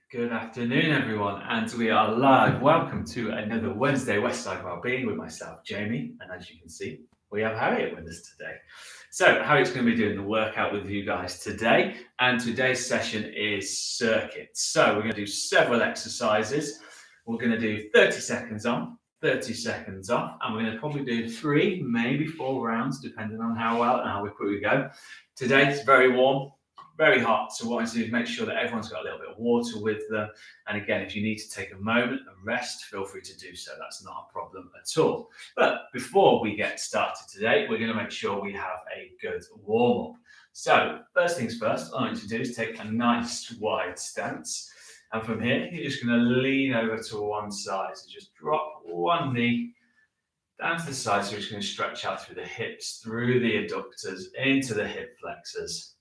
Good afternoon, everyone, and we are live. Welcome to another Wednesday Westside Wellbeing with myself, Jamie, and as you can see, we have Harriet with us today. So, Harriet's going to be doing the workout with you guys today, and today's session is circuits. So, we're going to do several exercises. We're going to do 30 seconds on, 30 seconds off, and we're going to probably do 3, maybe 4 rounds, depending on how well and how quickly we go. Today it's very warm. Very hot, so what I do is make sure that everyone's got a little bit of water with them. And again, if you need to take a moment and rest, feel free to do so. That's not a problem at all. But before we get started today, we're going to make sure we have a good warm-up. So first things first, all I want you to do is take a nice wide stance. And from here, you're just going to lean over to one side. So just drop one knee down to the side. So you're just going to stretch out through the hips, through the adductors, into the hip flexors.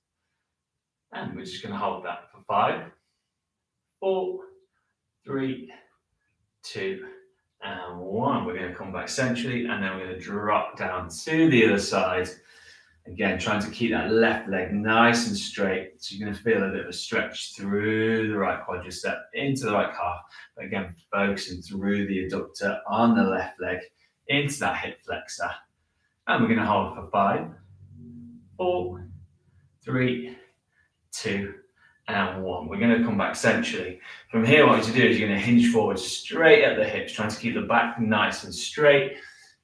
And we're just going to hold that for 5, 4, 3, 2, and 1. We're going to come back centrally, and then we're going to drop down to the other side. Again, trying to keep that left leg nice and straight. So you're going to feel a bit of a stretch through the right quadricep into the right calf. But again, focusing through the adductor on the left leg into that hip flexor. And we're going to hold for 5, 4, 3, 2, and 1. We're going to come back centrally. From here, what you do is you're going to hinge forward straight at the hips, trying to keep the back nice and straight,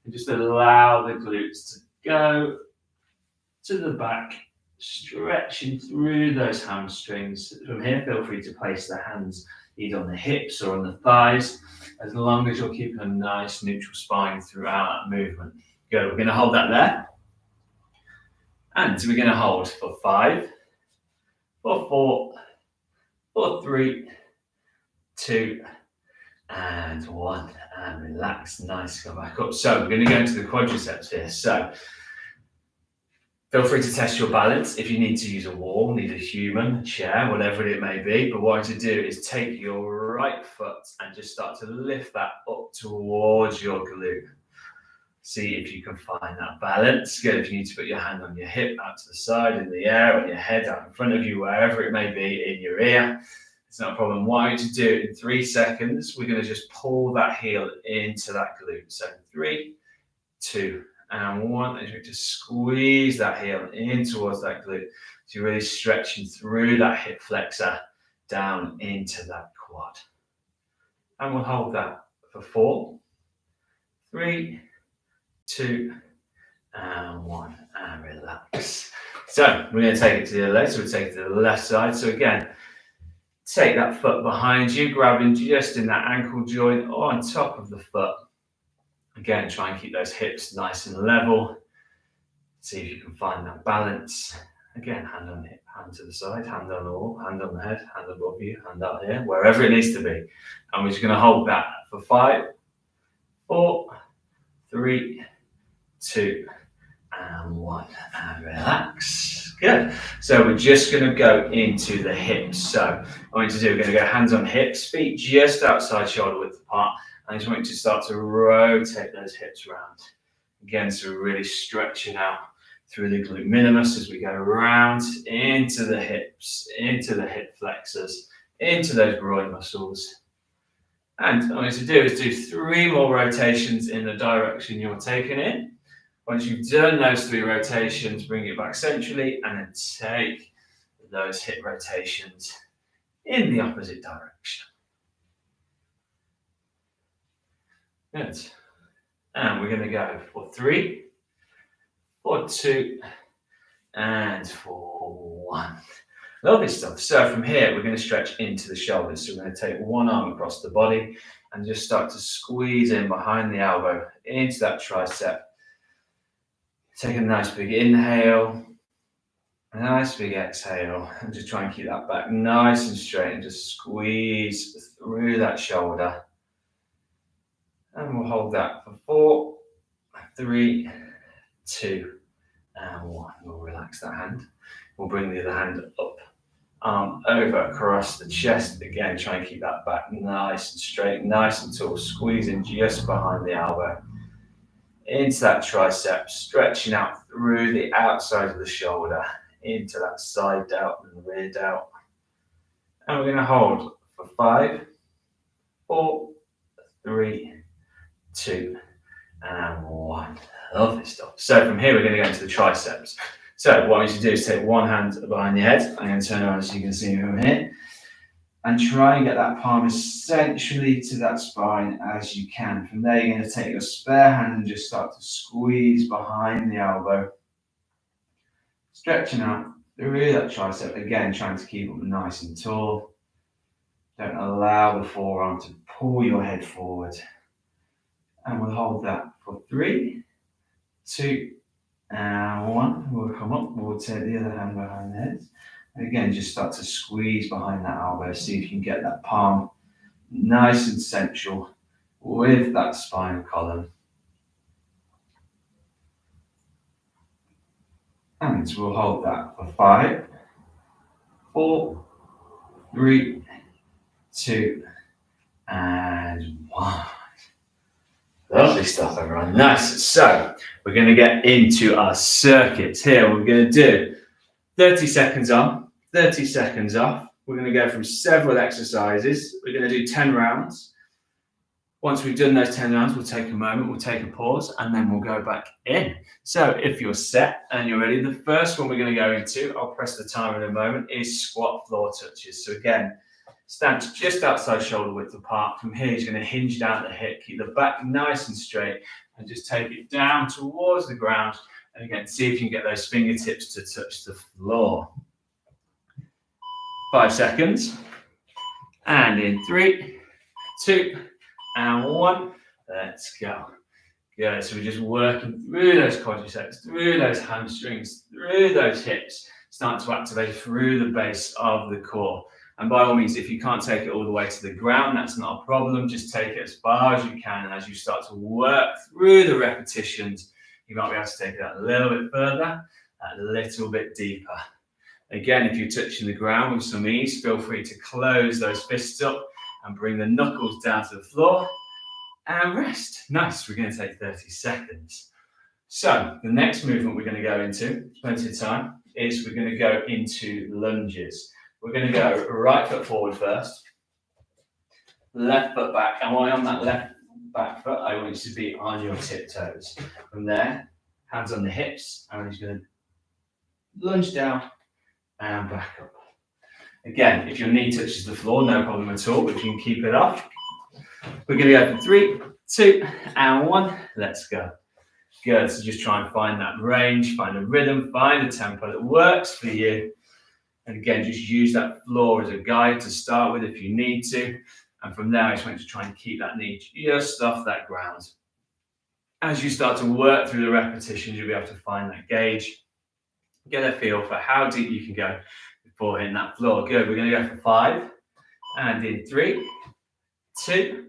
and just allow the glutes to go to the back, stretching through those hamstrings. From here, feel free to place the hands either on the hips or on the thighs, as long as you're keeping a nice neutral spine throughout that movement. Good. We're going to hold that there, and we're going to hold for 5, for 4, for 3, 2, and 1. And relax, nice, come back up. So we're going to go into the quadriceps here. So feel free to test your balance. If you need to use a wall, need a human, a chair, whatever it may be. But what I want to do is take your right foot and just start to lift that up towards your glute. See if you can find that balance. Good. If you need to put your hand on your hip, out to the side, in the air, on your head, out in front of you, wherever it may be, in your ear, it's not a problem. What I want you to do in 3 seconds, we're going to just pull that heel into that glute. So 3, 2, and 1. And you're going to squeeze that heel in towards that glute. So you're really stretching through that hip flexor down into that quad. And we'll hold that for 4, 3, 2, and 1, and relax. So we're going to take it to the other leg. So we'll take it to the left side. So again, take that foot behind you, grabbing just in that ankle joint or on top of the foot. Again, try and keep those hips nice and level. See if you can find that balance. Again, hand on the hip, hand to the side, hand on the wall, hand on the head, hand above you, hand out here, wherever it needs to be. And we're just going to hold that for 5, 4, 3, 2, and 1, and relax. Good. So we're just going to go into the hips. So what I want you to do, we're going to go hands on hips, feet just outside shoulder width apart. And I just want you to start to rotate those hips around. Again, so we're really stretching out through the glute minimus as we go around into the hips, into the hip flexors, into those groin muscles. And what I want you to do is do 3 more rotations in the direction you're taking it. Once you've done those 3 rotations, bring it back centrally and then take those hip rotations in the opposite direction. Good. And we're going to go for 3, for 2, and for 1. Lovely stuff. So from here, we're going to stretch into the shoulders. So we're going to take one arm across the body and just start to squeeze in behind the elbow into that tricep. Take a nice big inhale, a nice big exhale, and just try and keep that back nice and straight and just squeeze through that shoulder. And we'll hold that for 4, 3, 2, and 1. We'll relax that hand. We'll bring the other hand up, arm over across the chest. Again, try and keep that back nice and straight, nice and tall, squeezing just behind the elbow. Into that tricep, stretching out through the outside of the shoulder, into that side delt and the rear delt. And we're going to hold for 5, 4, 3, 2, and 1. Lovely stuff. So from here, we're going to go into the triceps. So what I want you to do is take one hand behind your head. I'm going to turn around so you can see me from here. And try and get that palm essentially to that spine as you can. From there, you're going to take your spare hand and just start to squeeze behind the elbow. Stretching out through that tricep. Again, trying to keep them nice and tall. Don't allow the forearm to pull your head forward. And we'll hold that for 3, 2, and 1. We'll come up. We'll take the other hand behind the head. And again, just start to squeeze behind that elbow. See if you can get that palm nice and central with that spine column. And we'll hold that for 5, 4, 3, 2, and 1. Lovely stuff, everyone. Nice. So we're going to get into our circuits here. We're going to do 30 seconds on, 30 seconds off. We're going to go through several exercises. We're going to do 10 rounds. Once we've done those 10 rounds, we'll take a moment, we'll take a pause, and then we'll go back in. So if you're set and you're ready, the first one we're going to go into, I'll press the timer in a moment, is squat floor touches. So again, stand just outside shoulder width apart. From here, you're going to hinge down the hip, keep the back nice and straight, and just take it down towards the ground. And again, see if you can get those fingertips to touch the floor. 5 seconds. And in 3, 2, and 1. Let's go. Good. So we're just working through those quadriceps, through those hamstrings, through those hips, starting to activate through the base of the core. And by all means, if you can't take it all the way to the ground, that's not a problem. Just take it as far as you can. And as you start to work through the repetitions, you might be able to take it a little bit further, a little bit deeper. Again, if you're touching the ground with some ease, feel free to close those fists up and bring the knuckles down to the floor and rest. Nice. We're going to take 30 seconds. So the next movement we're going to go into, plenty of time, is we're going to go into lunges. We're going to go right foot forward first, left foot back, and while on that left back foot, I want you to be on your tiptoes. From there, hands on the hips, and I'm just going to lunge down and back up. Again, if your knee touches the floor, no problem at all, but if you can keep it off. We're going to go for 3, 2, and 1. Let's go. Good. So just try and find that range, find a rhythm, find a tempo that works for you. And again, just use that floor as a guide to start with if you need to. And from there, I just want you to try and keep that knee just off that ground. As you start to work through the repetitions, you'll be able to find that gauge, get a feel for how deep you can go before hitting that floor. Good. We're going to go for 5. And in 3, 2,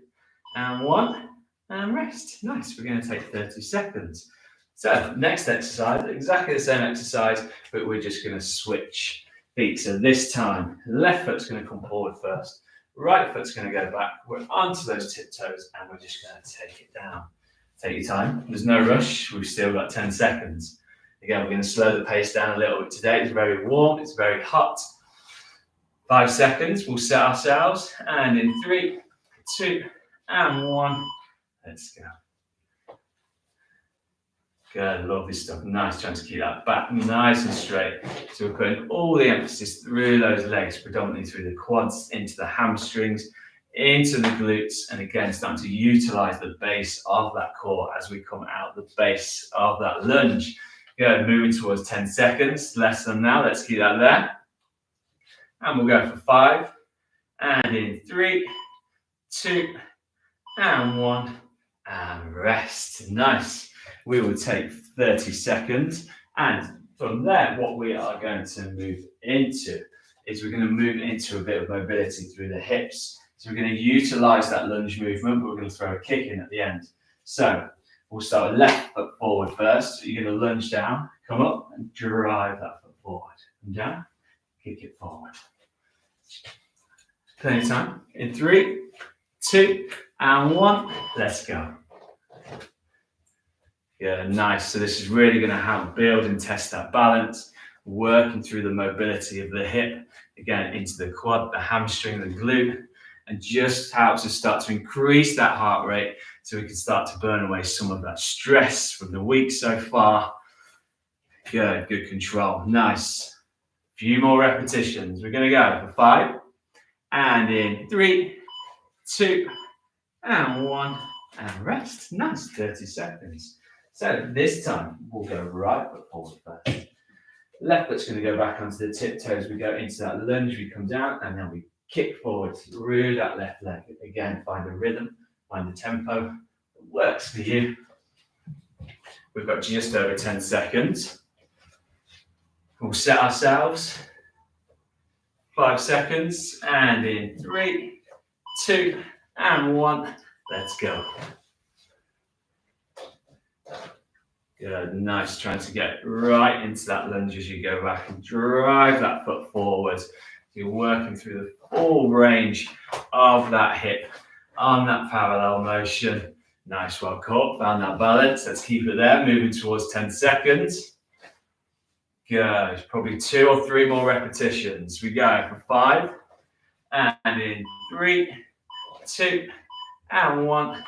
and 1. And rest. Nice. We're going to take 30 seconds. So next exercise, exactly the same exercise, but we're just going to switch feet. So this time, left foot's going to come forward first. Right foot's going to go back. We're onto those tiptoes and we're just going to take it down. Take your time. There's no rush. We've still got 10 seconds. Again, we're going to slow the pace down a little bit today. It's very warm. It's very hot. 5 seconds. We'll set ourselves. And in 3, 2, and 1. Let's go. Good, lovely stuff. Nice, trying to keep that back nice and straight. So we're putting all the emphasis through those legs, predominantly through the quads, into the hamstrings, into the glutes, and again, starting to utilize the base of that core as we come out the base of that lunge. Good, moving towards 10 seconds, less than now. Let's keep that there. And we'll go for 5. And in 3, 2, and 1. And rest. Nice. We will take 30 seconds. And from there, what we are going to move into is we're going to move into a bit of mobility through the hips. So we're going to utilize that lunge movement, but we're going to throw a kick in at the end. So we'll start with left foot forward first. So you're going to lunge down, come up and drive that foot forward. Come down, kick it forward. Plenty of time. In 3, 2, and 1. Let's go. Yeah, nice. So this is really going to help build and test that balance, working through the mobility of the hip, again, into the quad, the hamstring, the glute, and just helps us start to increase that heart rate so we can start to burn away some of that stress from the week so far. Good, good control. Nice. Few more repetitions. We're going to go for 5, and in 3, 2, and 1, and rest. Nice, 30 seconds. So this time we'll go right foot forward first. Left foot's going to go back onto the tiptoes. We go into that lunge, we come down, and then we kick forward through that left leg. Again, find a rhythm, find a tempo that works for you. We've got just over 10 seconds. We'll set ourselves 5 seconds, and in 3, 2, and 1, let's go. Good, nice, trying to get right into that lunge as you go back and drive that foot forward. You're working through the full range of that hip on that parallel motion. Nice, well caught, found that balance. Let's keep it there, moving towards 10 seconds. Good, probably 2 or 3 more repetitions. We go for 5, and in 3, 2, and 1,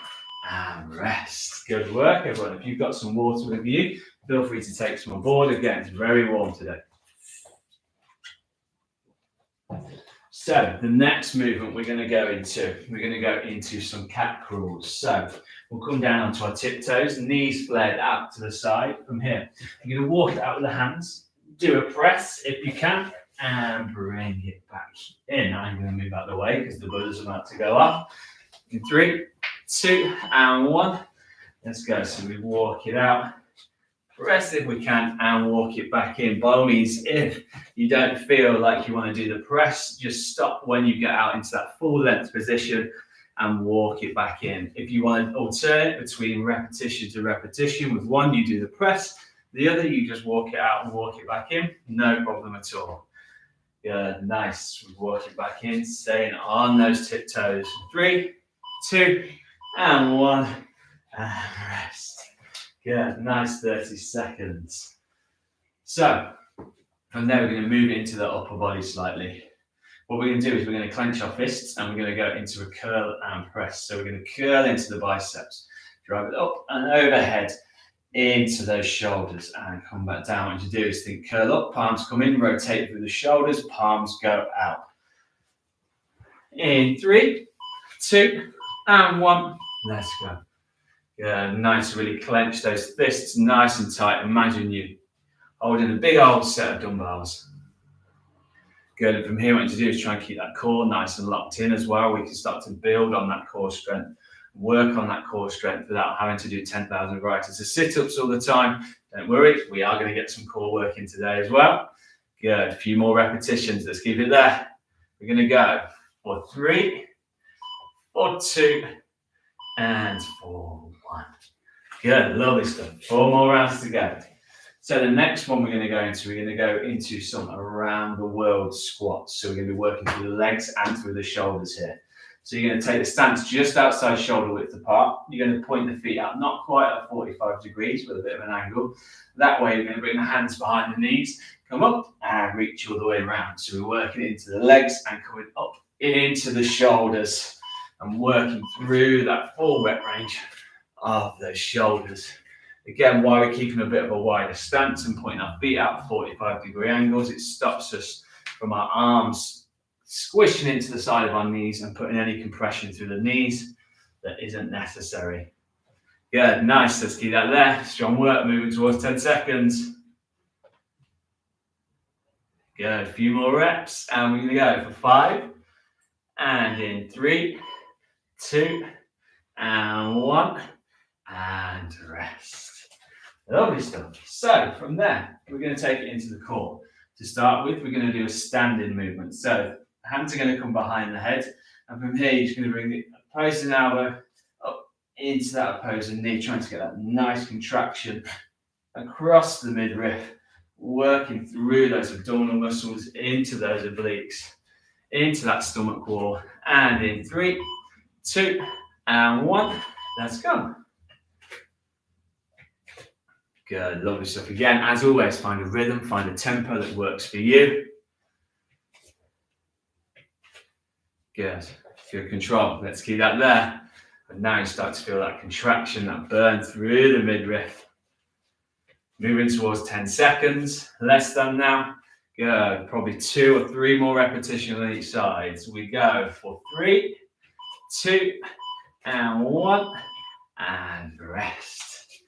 and rest. Good work, everyone. If you've got some water with you, feel free to take some on board. Again, it's very warm today. So the next movement we're going to go into some cat crawls. So we'll come down onto our tiptoes, knees flared out to the side. From here, you're going to walk it out with the hands, do a press if you can, and bring it back in. I'm going to move out of the way because the buzzer's about to go off. In 3, 2, and 1. Let's go. So we walk it out, press if we can, and walk it back in. By all means, if you don't feel like you want to do the press, just stop when you get out into that full length position and walk it back in. If you want to alternate between repetition to repetition, with one you do the press, the other you just walk it out and walk it back in, no problem at all. Good, nice. We walk it back in, staying on those tiptoes. 3, 2, and 1, and rest. Good, nice 30 seconds. So, from there we're going to move into the upper body slightly. What we're going to do is we're going to clench our fists and we're going to go into a curl and press. So we're going to curl into the biceps, drive it up and overhead into those shoulders and come back down. What you do is think curl up, palms come in, rotate through the shoulders, palms go out. In 3, 2, and 1, let's go. Yeah, nice to really clench those fists nice and tight. Imagine you holding a big old set of dumbbells. Good, and from here what you do is try and keep that core nice and locked in as well. We can start to build on that core strength, work on that core strength without having to do 10,000 varieties of sit-ups all the time. Don't worry, we are going to get some core work in today as well. Good, a few more repetitions. Let's keep it there. We're going to go for 3, for 2, and for 1. Good, lovely stuff. 4 more rounds to go. So the next one we're going to go into some around the world squats. So we're going to be working through the legs and through the shoulders here. So you're going to take the stance just outside shoulder width apart. You're going to point the feet out, not quite at 45 degrees with a bit of an angle. That way you're going to bring the hands behind the knees, come up and reach all the way around. So we're working into the legs and coming up into the shoulders and working through that full rep range of those shoulders. Again, while we're keeping a bit of a wider stance and pointing our feet out 45-degree angles, it stops us from our arms squishing into the side of our knees and putting any compression through the knees that isn't necessary. Good, nice, let's keep that there. Strong work, moving towards 10 seconds. Good, a few more reps, and we're gonna go for 5, and in 3, 2, and 1, and rest. Lovely stuff. So from there, we're going to take it into the core. To start with, we're going to do a standing movement. So hands are going to come behind the head, and from here, you're just going to bring the opposing elbow up into that opposing knee, trying to get that nice contraction across the midriff, working through those abdominal muscles into those obliques, into that stomach wall. And in 3, 2, and 1, let's go. Good, lovely stuff. Again, as always, find a rhythm, find a tempo that works for you. Good. Good control. Let's keep that there. And now you start to feel that contraction, that burn through the midriff. Moving towards 10 seconds, less than now. Good. Probably 2 or 3 more repetitions on each side. So we go for 3, 2, and 1, and rest.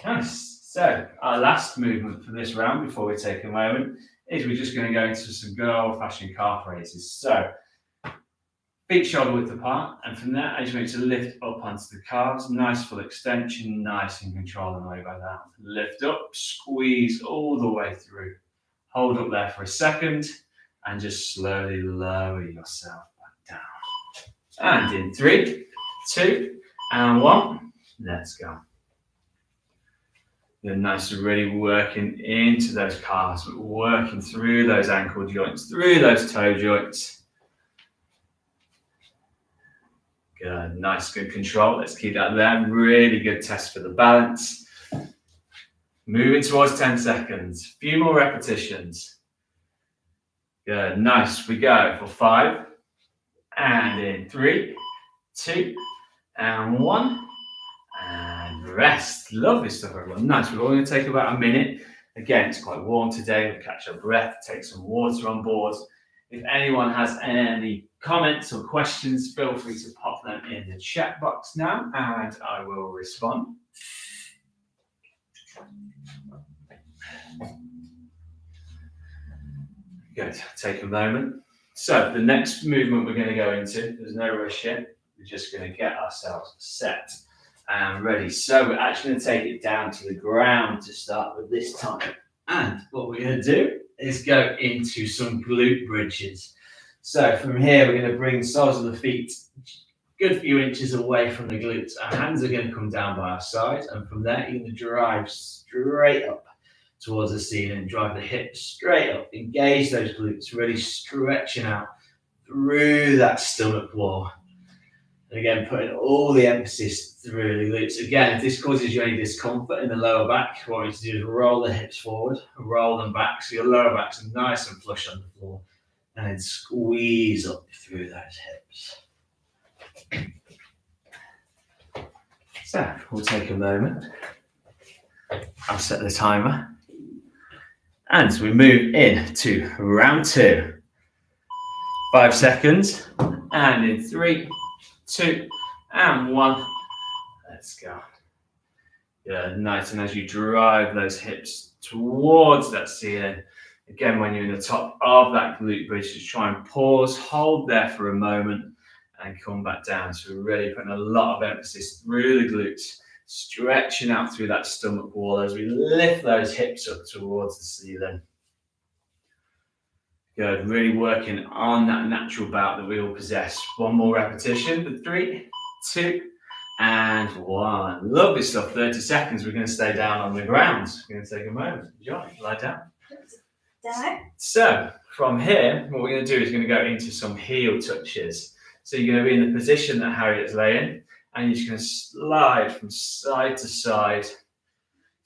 Nice. So our last movement for this round before we take a moment is we're just going to go into some good old-fashioned calf raises. So feet shoulder width apart, and from there I just want you to lift up onto the calves. Nice full extension, nice and control the way back down. Lift up, squeeze all the way through. Hold up there for a second, and just slowly lower yourself back down. And in 3, 2, and 1, let's go. You're nice and really working into those calves, working through those ankle joints, through those toe joints. Good, nice, good control. Let's keep that there. Really good test for the balance. Moving towards 10 seconds. A few more repetitions. Good, nice. We go for 5. And in 3, 2, and 1. And rest. Lovely stuff, everyone. Nice. We're only going to take about a minute. Again, it's quite warm today. We'll catch our breath, take some water on board. If anyone has any comments or questions, feel free to pop them in the chat box now, and I will respond. Good. Take a moment. So the next movement we're going to go into, there's no rush yet. We're just going to get ourselves set and ready. So we're actually going to take it down to the ground to start with this time. And what we're going to do is go into some glute bridges. So from here, we're going to bring the soles of the feet a good few inches away from the glutes. Our hands are going to come down by our side. And from there, you're going to drive straight up towards the ceiling. Drive the hips straight up. Engage those glutes, really stretching out through that stomach wall. And again, putting all the emphasis through the glutes. Again, if this causes you any discomfort in the lower back, what I want you to do is roll the hips forward, roll them back so your lower back's nice and flush on the floor. And then squeeze up through those hips. So we'll take a moment. I'll set the timer. And so we move into round 2. 5 seconds. And in 3, 2, and 1. Let's go. Yeah, nice. And as you drive those hips towards that ceiling, again, when you're in the top of that glute bridge, just try and pause, hold there for a moment, and come back down. So we're really putting a lot of emphasis through the glutes, stretching out through that stomach wall as we lift those hips up towards the ceiling. Good, really working on that natural bout that we all possess. One more repetition for 3, 2, and 1. Lovely stuff. 30 seconds. We're going to stay down on the ground. We're going to take a moment. Johnny, lie down. So from here, what we're going to do is going to go into some heel touches. So you're going to be in the position that Harriet's laying, and you're just going to slide from side to side,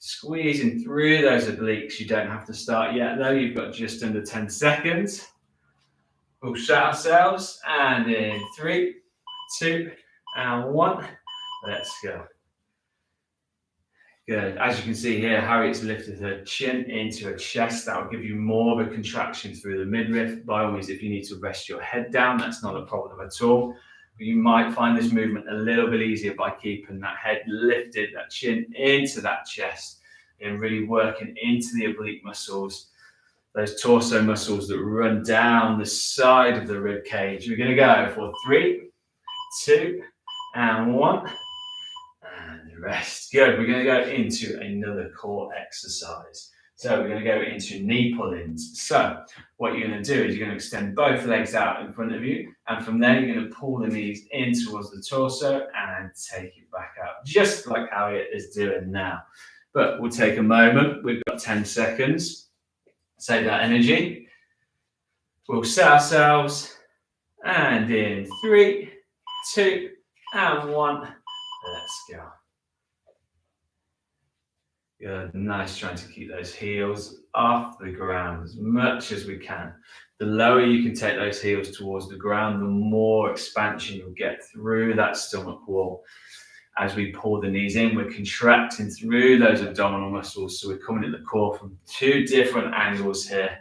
squeezing through those obliques. You don't have to start yet though. You've got just under 10 seconds. We'll set ourselves, and in 3, 2, and 1. Let's go. Good. As you can see here, Harriet's lifted her chin into her chest. That will give you more of a contraction through the midriff. By all means, if you need to rest your head down, that's not a problem at all. But you might find this movement a little bit easier by keeping that head lifted, that chin into that chest, and really working into the oblique muscles, those torso muscles that run down the side of the rib cage. We're going to go for 3, 2, and 1. And rest. Good. We're going to go into another core exercise. So we're going to go into knee pull-ins. So what you're going to do is you're going to extend both legs out in front of you, and from there you're going to pull the knees in towards the torso and take it back out, just like Harriet is doing now. But we'll take a moment. We've got 10 seconds. Save that energy. We'll set ourselves, and in 3, 2, and 1. Let's go. Good, nice, trying to keep those heels off the ground as much as we can. The lower you can take those heels towards the ground, the more expansion you'll get through that stomach wall. As we pull the knees in, we're contracting through those abdominal muscles. So we're coming at the core from two different angles here.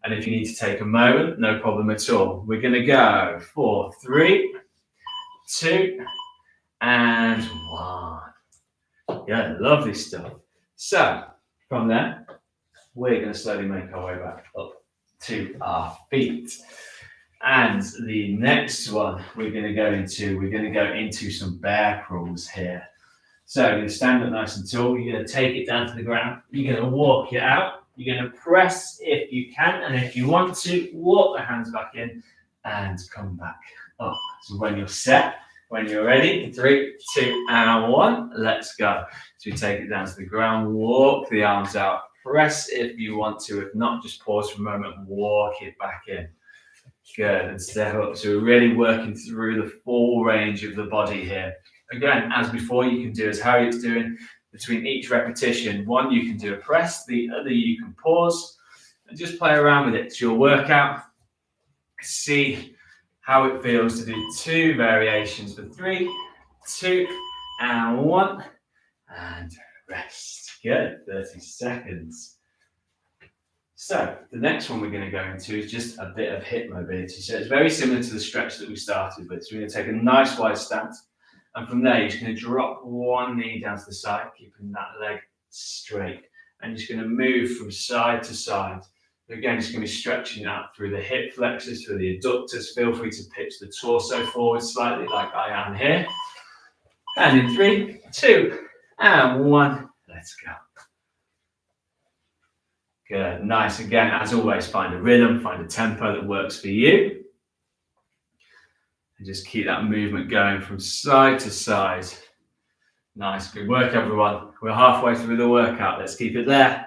And if you need to take a moment, no problem at all. We're going to go for 3, 2, and 1. Yeah, lovely stuff. So from there, we're going to slowly make our way back up to our feet. And the next one we're going to go into some bear crawls here. So you're going to stand up nice and tall. You're going to take it down to the ground. You're going to walk it out. You're going to press if you can. And if you want to, walk the hands back in and come back up. So when you're set, when you're ready, 3, 2, and 1, let's go. So you take it down to the ground, walk the arms out, press if you want to. If not, just pause for a moment and walk it back in. Good, and step up. So we're really working through the full range of the body here. Again, as before, you can do as Harriet's doing. Between each repetition, one you can do a press, the other you can pause, and just play around with it. It's your workout. See how it feels to do 2 variations for 3, 2, and 1, and rest. Good, 30 seconds. So the next one we're going to go into is just a bit of hip mobility. So it's very similar to the stretch that we started with. So we're going to take a nice wide stance. And from there, you're just going to drop one knee down to the side, keeping that leg straight. And you're just going to move from side to side. Again, it's going to be stretching out through the hip flexors, through the adductors. Feel free to pitch the torso forward slightly like I am here. And in 3, 2, and 1, let's go. Good, nice. Again, as always, find a rhythm, find a tempo that works for you. And just keep that movement going from side to side. Nice, good work, everyone. We're halfway through the workout. Let's keep it there.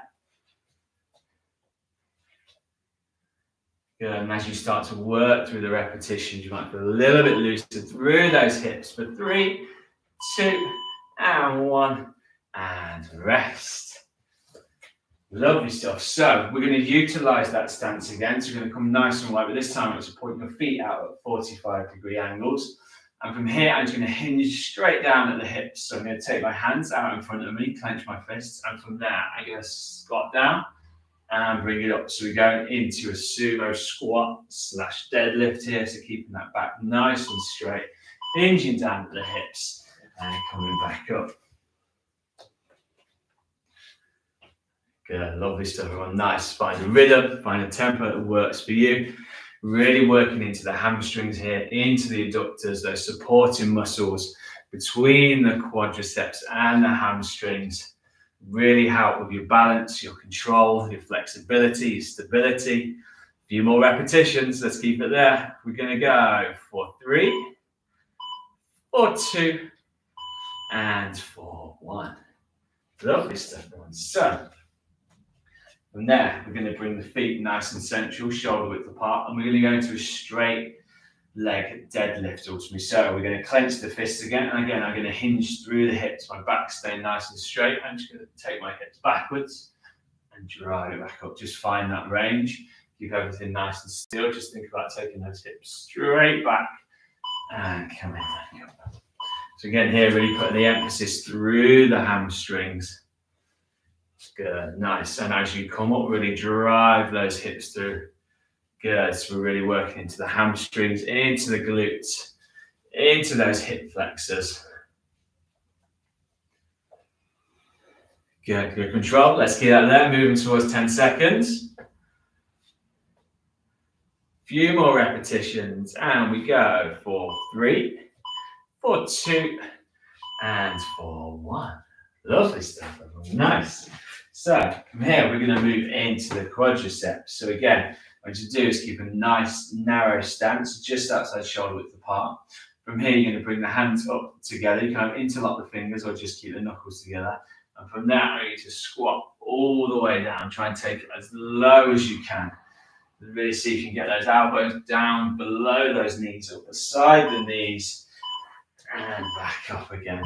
Good, and as you start to work through the repetitions, you might feel a little bit looser through those hips. For 3, 2, and 1, and rest. Lovely stuff. So we're going to utilize that stance again. So we're going to come nice and wide, but this time it's to point your feet out at 45-degree angles. And from here, I'm just going to hinge straight down at the hips. So I'm going to take my hands out in front of me, clench my fists, and from there, I'm going to squat down and bring it up. So we're going into a sumo squat / deadlift here. So keeping that back nice and straight, hinging down at the hips and coming back up. Good, lovely stuff, everyone. Nice. Find a rhythm, find a tempo that works for you. Really working into the hamstrings here, into the adductors, those supporting muscles between the quadriceps and the hamstrings. Really help with your balance, your control, your flexibility, your stability. A few more repetitions. Let's keep it there. We're going to go for 3, for 2, and for 1. Lovely stuff, everyone. So from there, we're going to bring the feet nice and central, shoulder width apart, and we're going to go into a straight leg deadlift ultimately. So we're going to clench the fists again, and again, I'm going to hinge through the hips, my back staying nice and straight. I'm just going to take my hips backwards and drive it back up. Just find that range. Keep everything nice and still. Just think about taking those hips straight back and coming back up. So again, here, really putting the emphasis through the hamstrings. Good, nice. And as you come up, really drive those hips through. Good, so we're really working into the hamstrings, into the glutes, into those hip flexors. Good, good control. Let's keep that there, moving towards 10 seconds. Few more repetitions, and we go for 3, for 2, and for 1. Lovely stuff, everyone. Nice. So from here, we're going to move into the quadriceps. So again, what you do is keep a nice narrow stance just outside shoulder width apart. From here, you're going to bring the hands up together. You can interlock the fingers or just keep the knuckles together. And from there, I need to squat all the way down. Try and take it as low as you can. Really see if you can get those elbows down below those knees, up beside the knees, and back up again.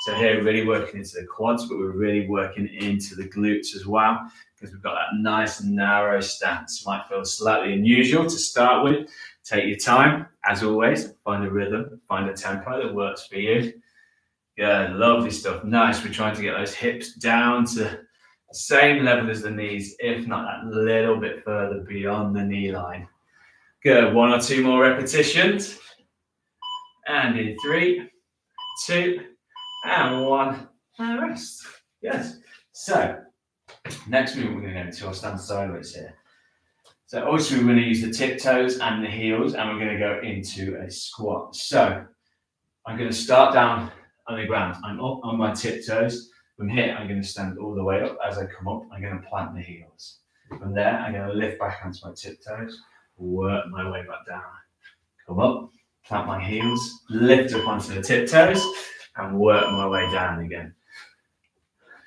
So here, really working into the quads, but we're really working into the glutes as well, because we've got that nice narrow stance. Might feel slightly unusual to start with. Take your time, as always. Find a rhythm, find a tempo that works for you. Good, lovely stuff. Nice. We're trying to get those hips down to the same level as the knees, if not that little bit further beyond the knee line. Good. 1 or 2 more repetitions. And in 3, 2, and 1, and rest. Yes. So, next movement we're going to go into our stand sideways here. So also we're going to use the tiptoes and the heels, and we're going to go into a squat. So I'm going to start down on the ground. I'm up on my tiptoes. From here, I'm going to stand all the way up. As I come up, I'm going to plant the heels. From there, I'm going to lift back onto my tiptoes, work my way back down. Come up, plant my heels, lift up onto the tiptoes, and work my way down again.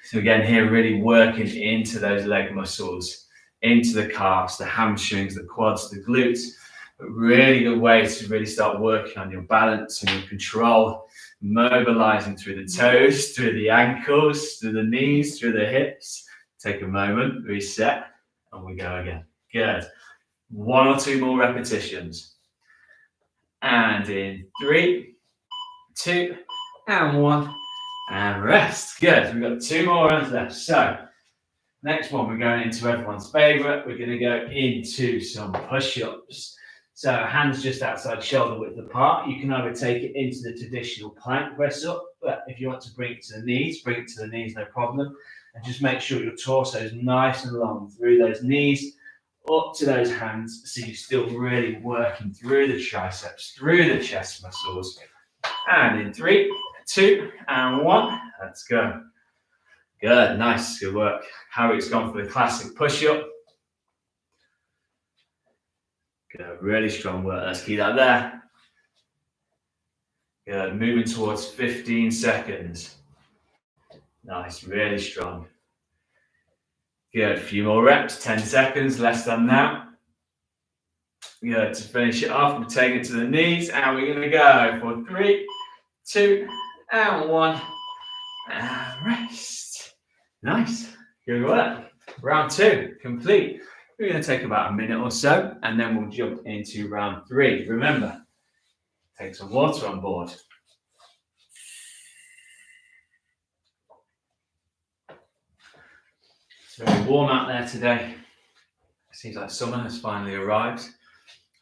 So again, here, really working into those leg muscles, into the calves, the hamstrings, the quads, the glutes. But really good way to really start working on your balance and your control, mobilizing through the toes, through the ankles, through the knees, through the hips. Take a moment, reset, and we go again. Good. 1 or 2 more repetitions. And in 3, 2, and 1, and rest. Good. We've got 2 more rounds left. So, next one, we're going into everyone's favorite. We're going to go into some push-ups. So, hands just outside shoulder width apart. You can either take it into the traditional plank press up, but if you want to bring it to the knees, bring it to the knees, no problem. And just make sure your torso is nice and long through those knees, up to those hands, so you're still really working through the triceps, through the chest muscles. And in 3, 2, and 1, let's go. Good, nice, good work. Harriet's gone for the classic push-up. Good, really strong work. Let's keep that there. Good, moving towards 15 seconds. Nice, really strong. Good, a few more reps, 10 seconds, less than that. Good, to finish it off, we're taking it to the knees, and we're going to go for 3, 2, and 1, and rest. Nice, good work. Round 2, complete. We're going to take about a minute or so, and then we'll jump into round 3. Remember, take some water on board. It's very warm out there today. It seems like summer has finally arrived.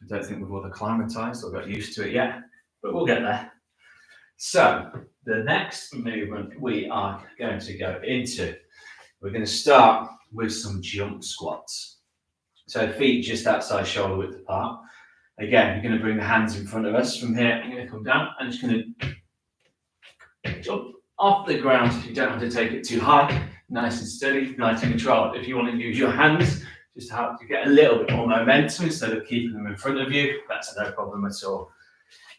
I don't think we've all acclimatized or got used to it yet, but we'll get there. So, the next movement we are going to go into, we're going to start with some jump squats. So feet just outside shoulder width apart. Again, you're going to bring the hands in front of us. From here, I'm going to come down and just going to jump off the ground. You don't have to take it too high. Nice and steady, nice and controlled. If you want to use your hands, just to help you get a little bit more momentum instead of keeping them in front of you, that's no problem at all.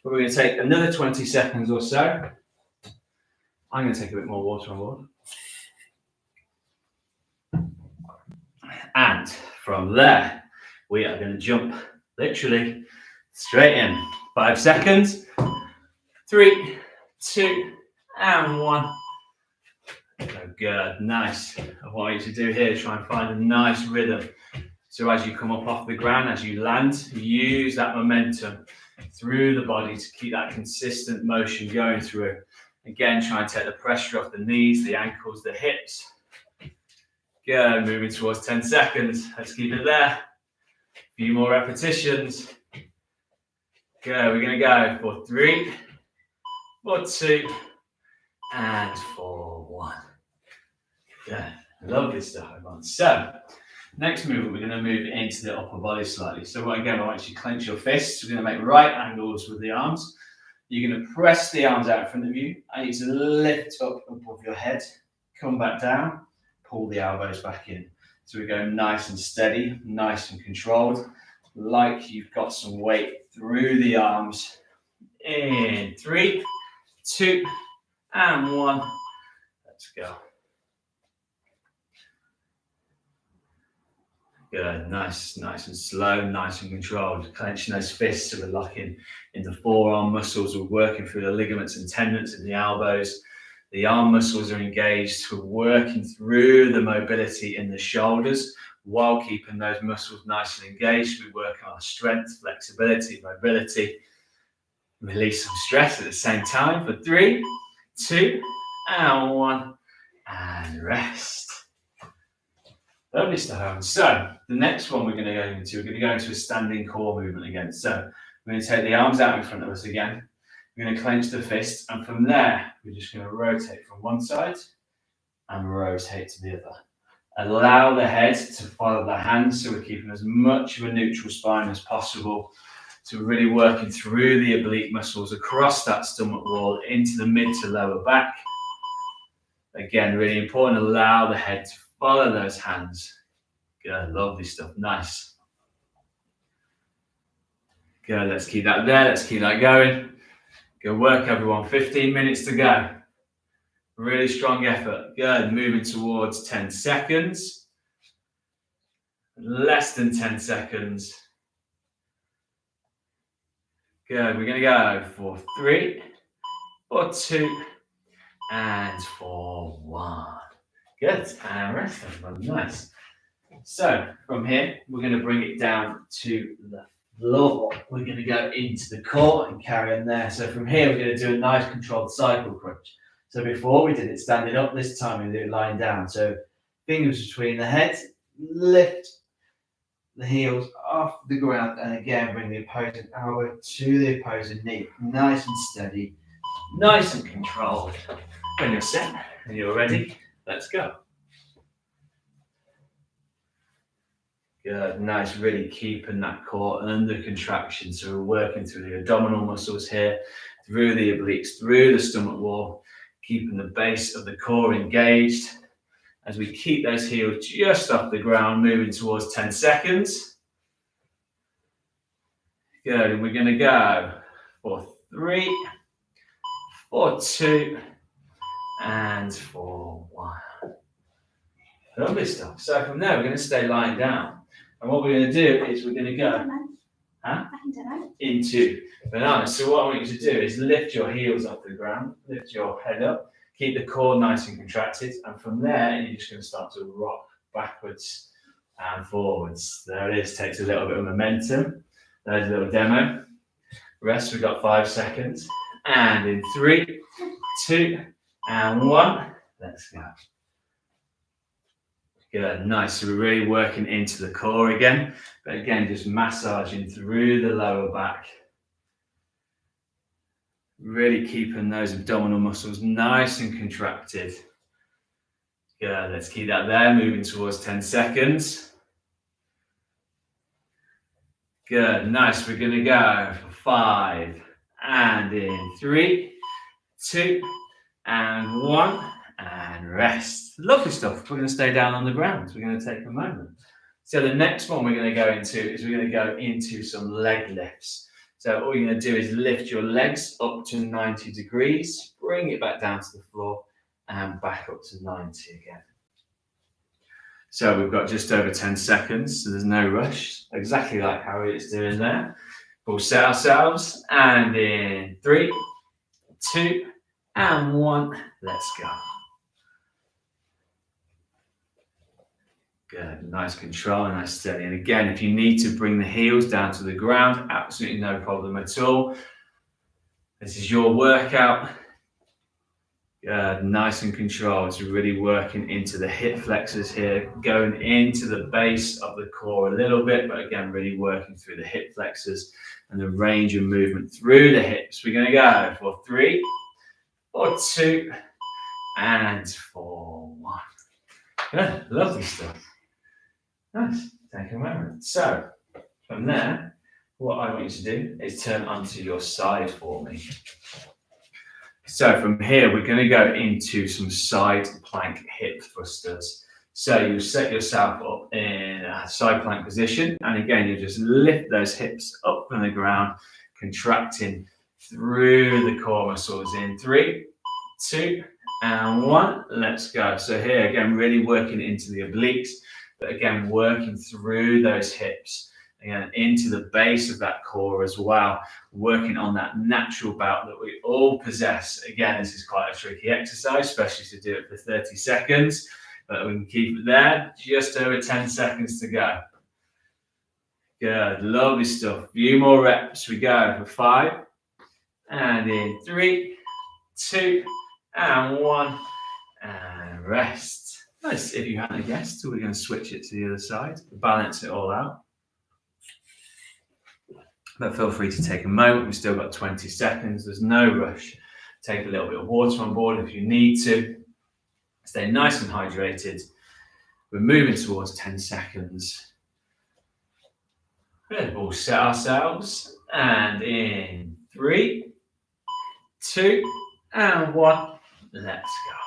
But we're going to take another 20 seconds or so. I'm going to take a bit more water on board. And from there, we are going to jump literally straight in. 5 seconds. 3, 2, and 1. Oh, good, nice. What I want you to do here is try and find a nice rhythm. So as you come up off the ground, as you land, use that momentum through the body to keep that consistent motion going through. Again, try and take the pressure off the knees, the ankles, the hips. Good, moving towards 10 seconds. Let's keep it there. A few more repetitions. Good, we're going to go for 3, for 2, and for 1. Good, lovely stuff, everyone. So, next movement, we're going to move into the upper body slightly. So again, I want you to clench your fists. We're going to make right angles with the arms. You're going to press the arms out in front of you. I need to lift up above your head, come back down, pull the elbows back in. So we go nice and steady, nice and controlled, like you've got some weight through the arms. In 3, 2, and 1. Let's go. Good, nice and slow, nice and controlled. Clenching those fists, so we're locking in the forearm muscles. We're working through the ligaments and tendons in the elbows. The arm muscles are engaged. We're working through the mobility in the shoulders while keeping those muscles nice and engaged. We work on our strength, flexibility, mobility. Release some stress at the same time for 3, 2, and 1, and rest. Lovely stuff. So the next one we're going to go into a standing core movement again. So we're going to take the arms out in front of us again. We're going to clench the fists, and from there we're just going to rotate from one side and rotate to the other. Allow the head to follow the hands, so we're keeping as much of a neutral spine as possible. So we're really working through the oblique muscles across that stomach wall into the mid to lower back. Again, really important, allow the head to follow those hands. Good, lovely stuff, nice. Good, let's keep that there, let's keep that going. Good work, everyone, 15 minutes to go. Really strong effort. Good, moving towards 10 seconds. Less than 10 seconds. Good, we're gonna go for 3, for 2, and for 1. Good, and rest everyone, nice. So from here, we're gonna bring it down to the floor. We're gonna go into the core and carry on there. So from here, we're gonna do a nice controlled cycle crunch. So before we did it standing up, this time we do it lying down. So fingers between the head, lift the heels off the ground, and again bring the opposing elbow to the opposing knee. Nice and steady, nice and controlled. When you're set and you're ready, let's go. Good, nice, really keeping that core under contraction. So we're working through the abdominal muscles here, through the obliques, through the stomach wall, keeping the base of the core engaged. As we keep those heels just off the ground, moving towards 10 seconds. Good, and we're gonna go for 3, for 2, and for 1. Lovely stuff. So from there, we're gonna stay lying down. And what we're gonna do is we're gonna go into banana. So what I want you to do is lift your heels off the ground, lift your head up, keep the core nice and contracted, and from there, you're just going to start to rock backwards and forwards. There it is, takes a little bit of momentum. There's a little demo. Rest, we've got 5 seconds. And in 3, 2, and 1, let's go. Good, nice. So we're really working into the core again, but again, just massaging through the lower back. Really keeping those abdominal muscles nice and contracted. Good, let's keep that there, moving towards 10 seconds. Good, nice. We're going to go for 5, and in 3, 2, and 1, and rest. Lovely stuff. We're going to stay down on the ground. We're going to take a moment. So the next one we're going to go into is we're going to go into some leg lifts. So all you're going to do is lift your legs up to 90 degrees, bring it back down to the floor, and back up to 90 again. So we've got just over 10 seconds, so there's no rush, exactly like how it's doing there. We'll set ourselves, and in 3, 2, and 1, let's go. Good, nice control, nice steady. And again, if you need to bring the heels down to the ground, absolutely no problem at all. This is your workout. Good, nice and controlled. So really working into the hip flexors here, going into the base of the core a little bit, but again, really working through the hip flexors and the range of movement through the hips. We're going to go for 3, for 2, and for 1. Good, lovely stuff. Nice, take a moment. So from there, what I want you to do is turn onto your side for me. So from here, we're going to go into some side plank hip thrusters. So you set yourself up in a side plank position, and again, you just lift those hips up from the ground, contracting through the core muscles in 3, 2, and 1. Let's go. So here again, really working into the obliques, but again, working through those hips Again, into the base of that core as well, working on that natural belt that we all possess. Again, this is quite a tricky exercise, especially to do it for 30 seconds, but we can keep it there. Just over 10 seconds to go. Good, lovely stuff. A few more reps. We go for 5, and in 3, 2, and 1, and rest. Nice. If you hadn't guessed, we're going to switch it to the other side, balance it all out. But feel free to take a moment. We've still got 20 seconds. There's no rush. Take a little bit of water on board if you need to. Stay nice and hydrated. We're moving towards 10 seconds. Good. We'll set ourselves. And in 3, 2, and 1. Let's go.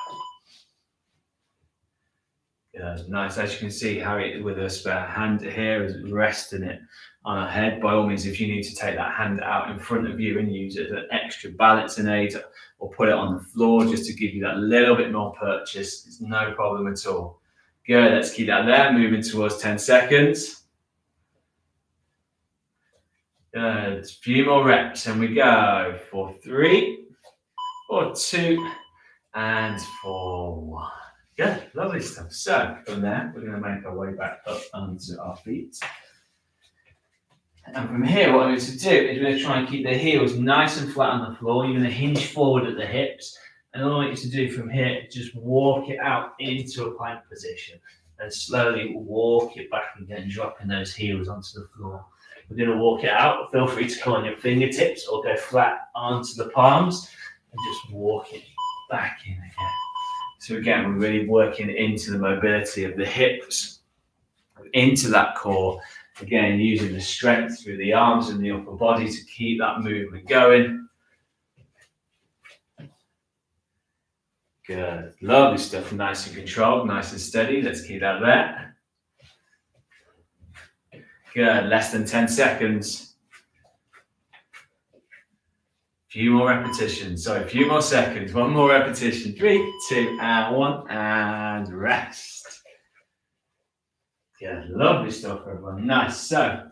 Good. Nice. As you can see, Harry with a spare hand here is resting it on our head. By all means, if you need to take that hand out in front of you and use it as an extra balancing aid, or put it on the floor just to give you that little bit more purchase, it's no problem at all. Good, let's keep that there, moving towards 10 seconds. Good, a few more reps and we go for 3, for 2, and for 1. Good, lovely stuff. So from there, we're going to make our way back up onto our feet. And from here, what I'm going to do is we're going to try and keep the heels nice and flat on the floor. You're going to hinge forward at the hips. And all I want you to do from here is just walk it out into a plank position. And slowly walk it back again, dropping those heels onto the floor. We're going to walk it out. Feel free to come on your fingertips or go flat onto the palms and just walk it back in again. So again, we're really working into the mobility of the hips, into that core. Again, using the strength through the arms and the upper body to keep that movement going. Good, lovely stuff, nice and controlled, nice and steady. Let's keep that there. Good, less than 10 seconds. Few more repetitions, sorry, a few more seconds. One more repetition, 3, 2, and 1, and rest. Yeah, lovely stuff, everyone. Nice. So,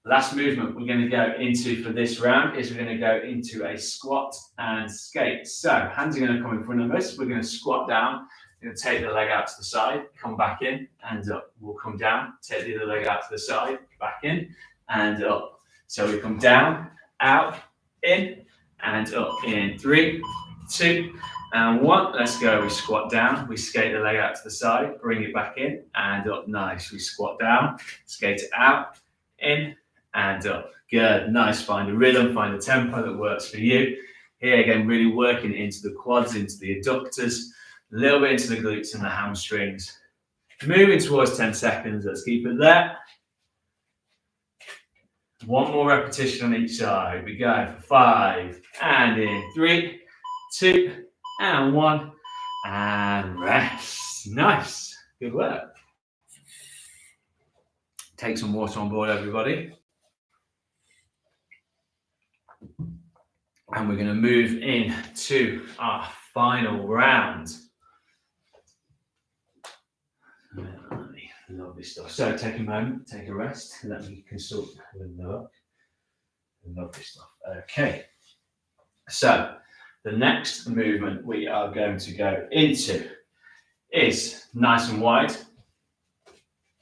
last movement we're going to go into for this round is we're going to go into a squat and skate. So, hands are going to come in front of us. We're going to squat down. We're going to take the leg out to the side, come back in, and up. We'll come down, take the other leg out to the side, back in, and up. So, we come down, out, in, and up. In 3, 2, and 1. Let's go. We squat down. We skate the leg out to the side. Bring it back in and up. Nice. We squat down. Skate it out, in, and up. Good. Nice. Find a rhythm. Find a tempo that works for you. Here again, really working into the quads, into the adductors, a little bit into the glutes and the hamstrings. Moving towards 10 seconds. Let's keep it there. One more repetition on each side. We go for 5, and in 3, 2, and 1, and rest. Nice. Good work. Take some water on board, everybody. And we're going to move into our final round. Lovely stuff. So take a moment, take a rest. Let me consult with the book. Lovely stuff. Okay. So the next movement we are going to go into is nice and wide.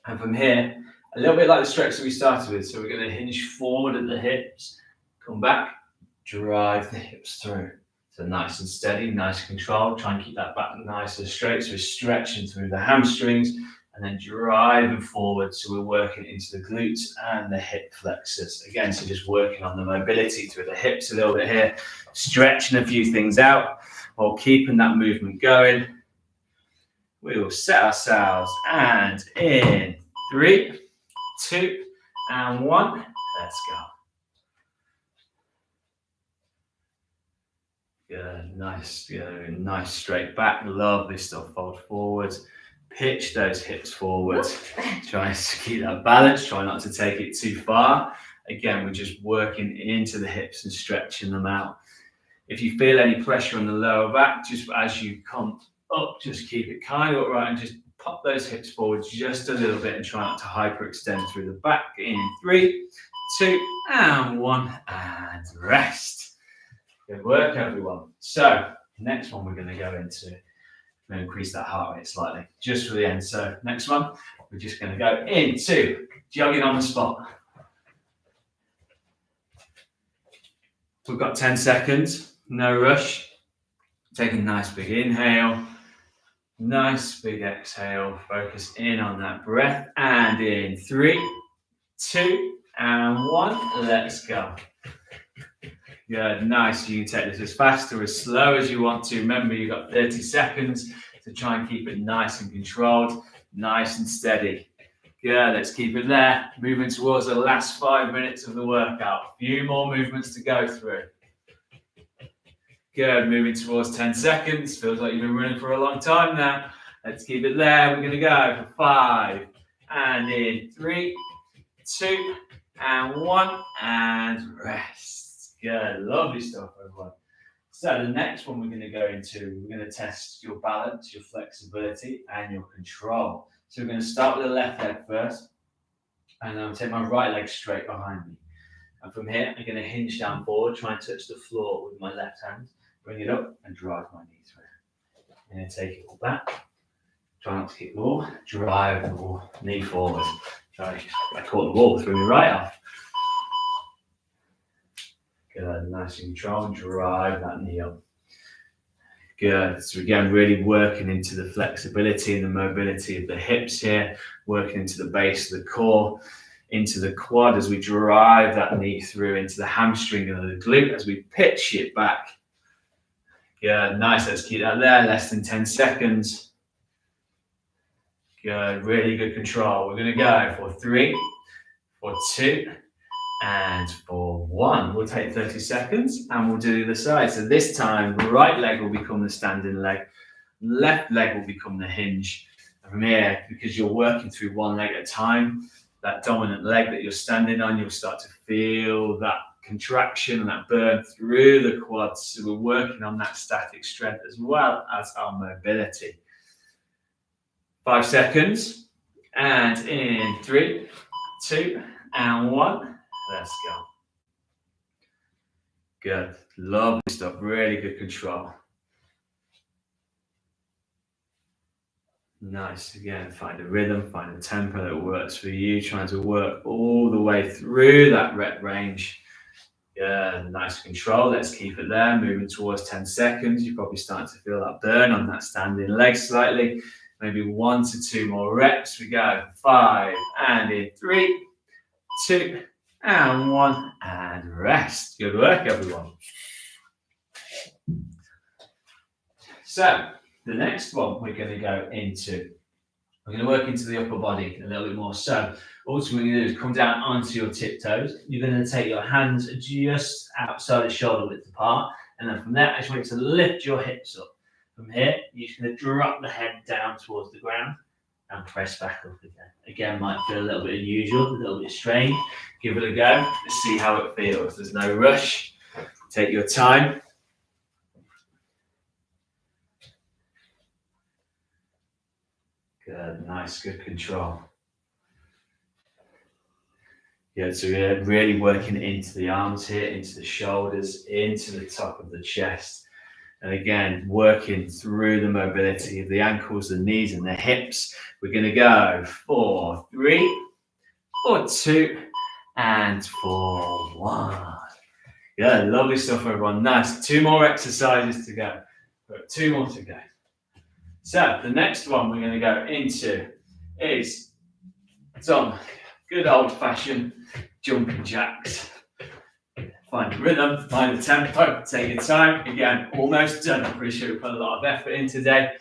And from here, a little bit like the stretch that we started with. So we're going to hinge forward at the hips, come back, drive the hips through. So nice and steady, nice control. Try and keep that back nice and straight. So we're stretching through the hamstrings and then driving forward. So we're working into the glutes and the hip flexors. Again, so just working on the mobility through the hips a little bit here, stretching a few things out while keeping that movement going. We will set ourselves and in 3, 2, and 1. Let's go. Good, nice, good, nice straight back. Lovely stuff. Fold forwards. Pitch those hips forward. Try to keep that balance. Try not to take it too far. Again, we're just working into the hips and stretching them out. If you feel any pressure on the lower back, just as you come up, just keep it kind of upright and just pop those hips forward just a little bit and try not to hyperextend through the back. In 3, 2, and 1, and rest. Good work, everyone. So, next one we're going to go into, we're going to increase that heart rate slightly, just for the end. So, next one, we're just going to go into jogging on the spot. We've got 10 seconds, no rush. Take a nice big inhale, nice big exhale. Focus in on that breath. And in 3, 2, and 1, let's go. Good, nice. You can take this as fast or as slow as you want to. Remember, you've got 30 seconds to try and keep it nice and controlled, nice and steady. Good, let's keep it there. Moving towards the last 5 minutes of the workout. A few more movements to go through. Good, moving towards 10 seconds. Feels like you've been running for a long time now. Let's keep it there. We're going to go for 5. And in 3, 2, and 1. And rest. Good, lovely stuff, everyone. So the next one we're going to go into, we're going to test your balance, your flexibility, and your control. So we're going to start with the left leg first. And then I'll take my right leg straight behind me. And from here, I'm going to hinge down forward, try and touch the floor with my left hand. Bring it up and drive my knee through. I'm going to take it all back. Try not to kick the wall. Drive the wall, knee forward. I caught the wall, threw me right off. Good, nice and control. Drive that knee up. Good. So again, really working into the flexibility and the mobility of the hips here, working into the base of the core, into the quad as we drive that knee through, into the hamstring and the glute as we pitch it back. Good, nice. Let's keep that there. Less than 10 seconds. Good, really good control. We're going to go for 3, for 2, and for 1. We'll take 30 seconds and we'll do the other side. So this time, right leg will become the standing leg. Left leg will become the hinge. And from here, because you're working through one leg at a time, that dominant leg that you're standing on, you'll start to feel that contraction and that burn through the quads. So we're working on that static strength as well as our mobility. 5 seconds. And in 3, 2, and 1. Let's go. Good. Lovely stuff. Really good control. Nice. Again, find a rhythm, find a tempo that works for you. Trying to work all the way through that rep range. Yeah, nice control. Let's keep it there. Moving towards 10 seconds. You're probably starting to feel that burn on that standing leg slightly. Maybe 1 to 2 more reps. We go 5 and in 3, 2, and 1, and rest. Good work, everyone. So the next one we're going to go into, we're going to work into the upper body a little bit more. So ultimately, what you're going to do is come down onto your tiptoes. You're going to take your hands just outside the shoulder width apart. And then from there, I just want you to lift your hips up. From here, you're just going to drop the head down towards the ground and press back up again. Again, might feel a little bit unusual, a little bit strange. Give it a go. Let's see how it feels. There's no rush. Take your time. Good, nice, good control. Good, so we're really working into the arms here, into the shoulders, into the top of the chest. And again, working through the mobility of the ankles, the knees, and the hips. We're going to go for 3, for 2, and for 1. Yeah, lovely stuff, everyone. Nice. 2 more exercises to go. We've got 2 more to go. So the next one we're going to go into is some good old-fashioned jumping jacks. Find the rhythm, find the tempo, take your time. Again, almost done. I'm pretty sure we put a lot of effort in today.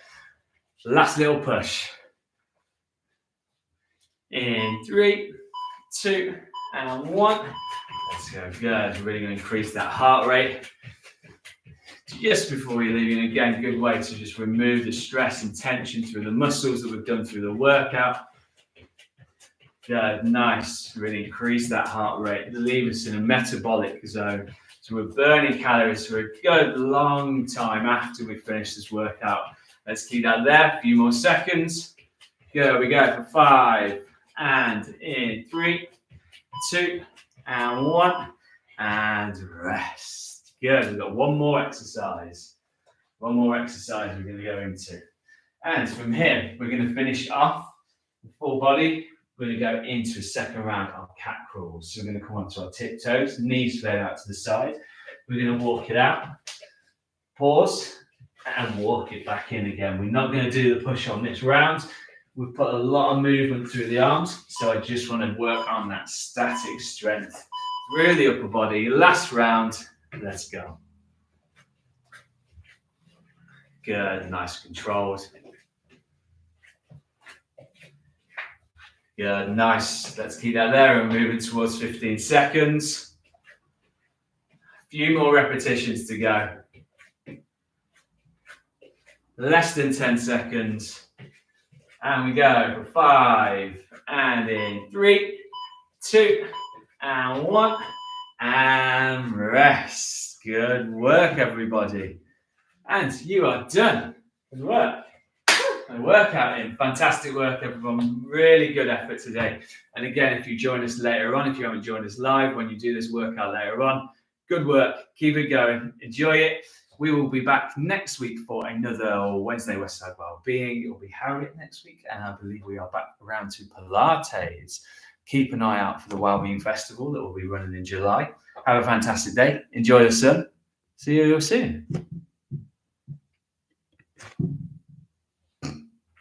Last little push. In 3, 2, and 1. Let's go. Good. We're really going to increase that heart rate. Just before we leave, and again, good way to just remove the stress and tension through the muscles that we've done through the workout. Good, nice. Really increase that heart rate. Leave us in a metabolic zone. So we're burning calories for a good long time after we finish this workout. Let's keep that there. A few more seconds. Good. We go for 5 and in 3, 2 and 1 and rest. Good. We've got one more exercise. One more exercise we're going to go into. And from here, we're going to finish off the full body. We're going to go into a second round of cat crawls. So we're going to come onto our tiptoes, knees flared out to the side. We're going to walk it out, pause, and walk it back in again. We're not going to do the push on this round. We've put a lot of movement through the arms, so I just want to work on that static strength through the upper body. Last round, let's go. Good, nice controlled. Good, nice. Let's keep that there and moving towards 15 seconds. A few more repetitions to go. Less than 10 seconds. And we go for 5 and in 3, 2 and 1 and rest. Good work, everybody. And you are done. Good work. A workout in. Fantastic work, everyone. Really good effort today. And again, if you join us later on, if you haven't joined us live, when you do this workout later on, good work. Keep it going. Enjoy it. We will be back next week for another Wednesday Westside Wellbeing. It will be Harriet next week, and I believe we are back around to Pilates. Keep an eye out for the Wellbeing Festival that will be running in July. Have a fantastic day. Enjoy the sun. See you soon.